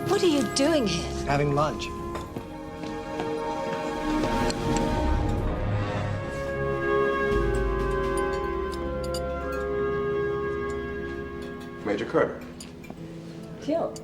What are you doing here? Having lunch. Major Carter. Jill.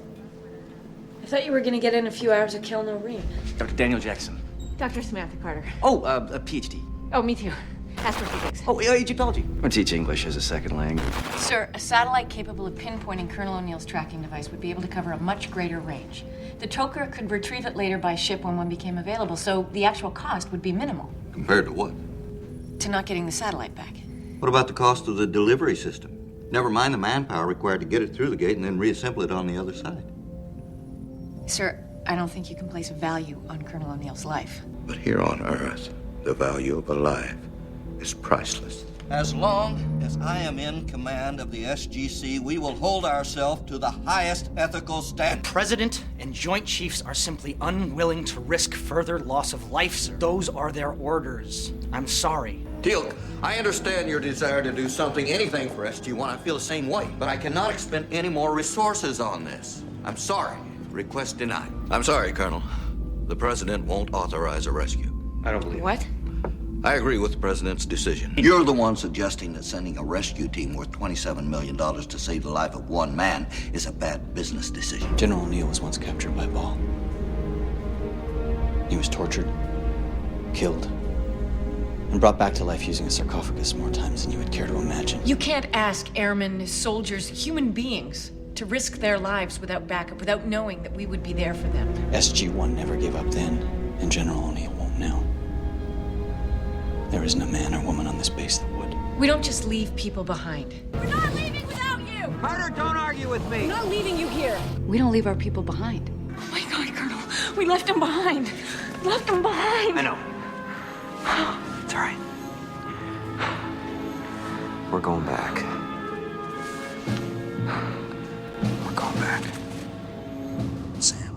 I thought you were going to get in a few hours of Kill No Ream. Dr. Daniel Jackson. Dr. Samantha Carter. Oh, a PhD. Oh, me too. Astrophysics. Oh, Egyptology. I teach English as a second language. Sir, a satellite capable of pinpointing Colonel O'Neill's tracking device would be able to cover a much greater range. The Toker could retrieve it later by ship when one became available, so the actual cost would be minimal. Compared to what? To not getting the satellite back. What about the cost of the delivery system? Never mind the manpower required to get it through the gate and then reassemble it on the other side. Sir, I don't think you can place a value on Colonel O'Neill's life. But here on Earth, the value of a life is priceless. As long as I am in command of the SGC, we will hold ourselves to the highest ethical standards. President and Joint Chiefs are simply unwilling to risk further loss of life, sir. Those are their orders. I'm sorry. Teal'c, I understand your desire to do something, anything for SG-1. I feel the same way. But I cannot expend any more resources on this. I'm sorry. Request denied. I'm sorry, Colonel. The President won't authorize a rescue. I don't believe What? I agree with the President's decision. You're the one suggesting that sending a rescue team worth $27 million to save the life of one man is a bad business decision. General O'Neill was once captured by Ball. He was tortured, killed, and brought back to life using a sarcophagus more times than you would care to imagine. You can't ask airmen, soldiers, human beings to risk their lives without backup, without knowing that we would be there for them. SG-1 never gave up then, and General O'Neill won't now. There isn't a man or woman on this base that would. We don't just leave people behind. We're not leaving without you! Carter, don't argue with me. We're not leaving you here. We don't leave our people behind. Oh my God, Colonel. We left him behind. Left him behind. I know. It's all right. We're going back. We're going back. Sam.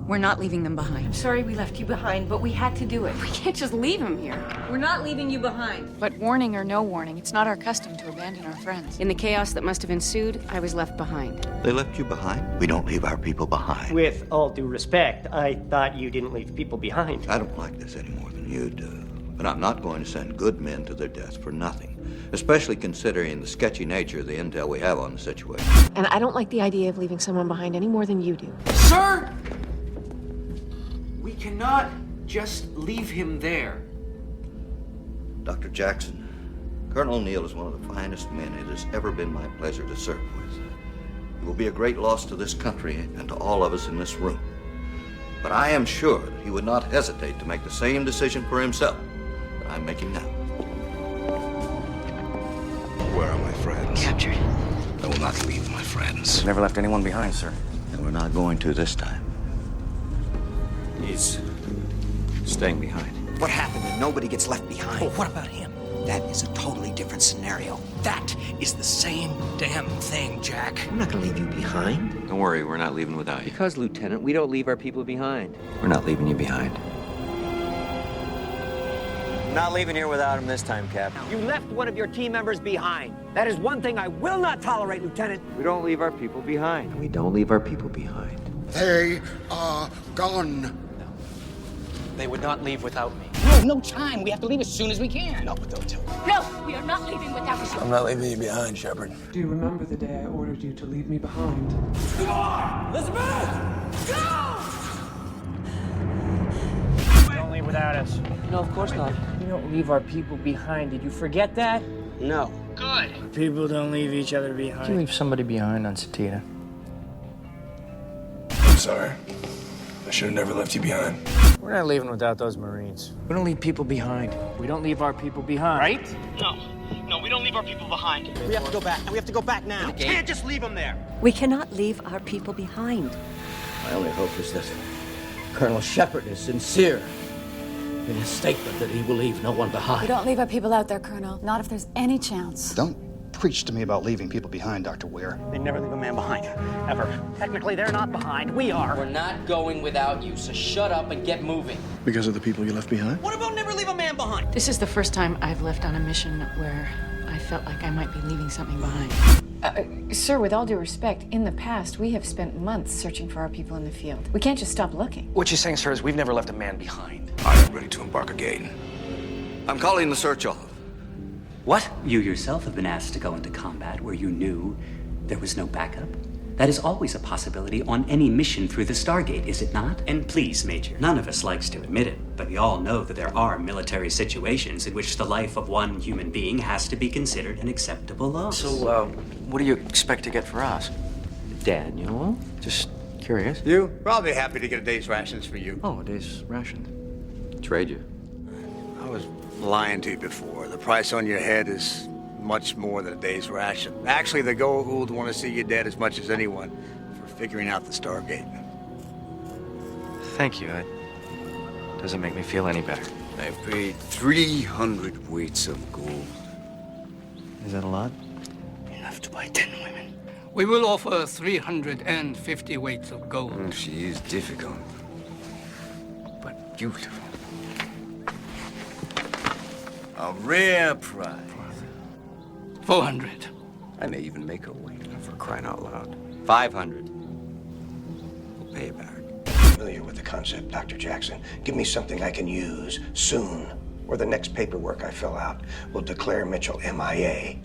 We're not leaving them behind. Sorry we left you behind, but we had to do it. We can't just leave him here. We're not leaving you behind. But warning or no warning, it's not our custom to abandon our friends. In the chaos that must have ensued, I was left behind. They left you behind? We don't leave our people behind. With all due respect, I thought you didn't leave people behind. I don't like this any more than you do. But I'm not going to send good men to their death for nothing, especially considering the sketchy nature of the intel we have on the situation. And I don't like the idea of leaving someone behind any more than you do. Sir! We cannot just leave him there. Dr. Jackson, Colonel O'Neill is one of the finest men it has ever been my pleasure to serve with. He will be a great loss to this country and to all of us in this room. But I am sure that he would not hesitate to make the same decision for himself that I'm making now. Where are my friends? Captured. I will not leave my friends. Never left anyone behind, sir. And we're not going to this time. He's staying behind. What happened and nobody gets left behind? Oh, what about him? That is a totally different scenario. That is the same damn thing, Jack. I'm not gonna leave you behind. Don't worry, we're not leaving without you. Because, Lieutenant, we don't leave our people behind. We're not leaving you behind. Not leaving here without him this time, Cap. You left one of your team members behind. That is one thing I will not tolerate, Lieutenant. We don't leave our people behind. We don't leave our people behind. They are gone. They would not leave without me. No time. We have to leave as soon as we can. Not without you. No, we are not leaving without you. I'm not leaving you behind, Shepard. Do you remember the day I ordered you to leave me behind? Come on! Elizabeth! Go! Don't leave without us. No, of course not. We don't leave our people behind. Did you forget that? No. Good. People don't leave each other behind. You leave somebody behind on Satita. I'm sorry. I should have never left you behind. We're not leaving without those Marines. We don't leave people behind. We don't leave our people behind. Right? No, we don't leave our people behind. We have to go back, and we have to go back now. We can't just leave them there. We cannot leave our people behind. My only hope is that Colonel Shepard is sincere in his statement that he will leave no one behind. We don't leave our people out there, Colonel. Not if there's any chance. Don't preach to me about leaving people behind, Dr. Ware. They never leave a man behind, ever. Technically, they're not behind. We are. We're not going without you, so shut up and get moving. Because of the people you left behind? What about never leave a man behind? This is the first time I've left on a mission where I felt like I might be leaving something behind. Sir, with all due respect, in the past, we have spent months searching for our people in the field. We can't just stop looking. What she's saying, sir, is we've never left a man behind. I am ready to embark again. I'm calling the search off. What? You yourself have been asked to go into combat where you knew there was no backup? That is always a possibility on any mission through the Stargate, is it not? And please, Major, none of us likes to admit it, but we all know that there are military situations in which the life of one human being has to be considered an acceptable loss. So, what do you expect to get for us? Daniel? Just curious. You? Probably happy to get a day's rations for you. Oh, a day's rations. Trade you. I was lying to you before. The price on your head is much more than a day's ration. Actually, the Goa'uld want to see you dead as much as anyone for figuring out the Stargate. Thank you. It doesn't make me feel any better. I paid 300 weights of gold. Is that a lot? Enough to buy 10 women. We will offer 350 weights of gold. She is difficult, but beautiful. A rare prize. 400. I may even make her wait. For crying out loud. 500. We'll pay you back. Familiar with the concept, Dr. Jackson. Give me something I can use soon, or the next paperwork I fill out will declare Mitchell MIA.